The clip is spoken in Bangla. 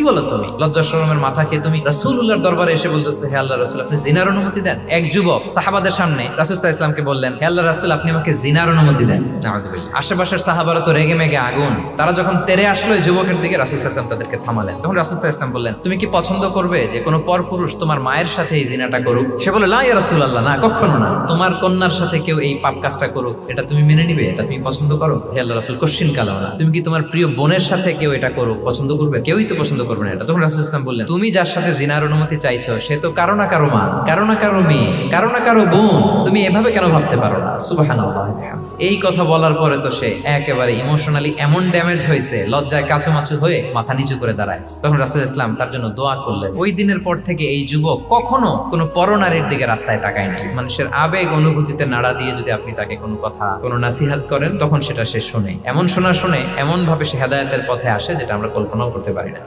কি বলো তুমি? লজ্জা শরমের মাথা খেয়ে তুমি রাসূলুল্লাহর দরবারে এসে বলতেছো, হে আল্লাহ রাসূল, আপনি জিনার অনুমতি দেন? এক যুবক সাহাবাদের সামনে রাসূল সাল্লাল্লাহু আলাইহি ওয়াসাল্লামকে বললেন, হে আল্লাহ রাসূল, আপনি আমাকে জিনার অনুমতি দেন। নাউযুবিল্লাহ। আশেপাশের সাহাবারা তো রেগে মেগে আগুন। তারা যখন তেরে আসলো এই যুবকের দিকে, রাসূল সাল্লাল্লাহু আলাইহি ওয়াসাল্লাম তাদেরকে থামালেন। তখন রাসূল সাল্লাল্লাহু আলাইহি ওয়াসাল্লাম বললেন, তুমি কি পছন্দ করবে যে কোনো পরপুরুষ তোমার মায়ের সাথে এই জিনাটা করুক? সে বলে, লা ইয়া রাসূলুল্লাহ, না, কখনো না। তোমার কন্যার সাথে কেউ এই পাপ কাজটা করুক, এটা তুমি মেনে নিবে? এটা তুমি পছন্দ করো? হে আল্লাহ রাসূল, কোশ্চিন কালাও না। তুমি কি তোমার প্রিয় বোনের সাথে কেউ এটা করুক পছন্দ করবে? কেউই তো পছন্দ করবে না এটা। তখন রাসূল সাল্লাল্লাহু আলাইহি ওয়াসাল্লাম বললেন, তুমি যার সাথে জিনার অনুমতি চাইছো সে তো কারো না কারো মা, কারো না কারো মেয়ে, কারো না কারো বোন। তুমি এভাবে কেন ভাবতে পারো না? সুবহানাল্লাহ। এই কথা বলার পরে তো সে একেবারে ইমোশনালি এমন ড্যামেজ হয়েছে, লজ্জায় কাচুমাচু হয়ে মাথা নিচু করে দাঁড়ায়। তখন রাসূল ইসলাম তার জন্য দোয়া করলেন। ওই দিনের পর থেকে এই যুবক কখনো কোনো পরনারীর দিকে রাস্তায় তাকায় নাই। মানুষের আবেগ অনুভূতিতে নাড়া দিয়ে যদি আপনি তাকে কোনো কথা, কোনো নাসিহাত করেন, তখন সেটা সে শোনে। এমন শোনা শুনে এমন ভাবে সে হেদায়েতের পথে আসে যেটা আমরা কল্পনাও করতে পারি না।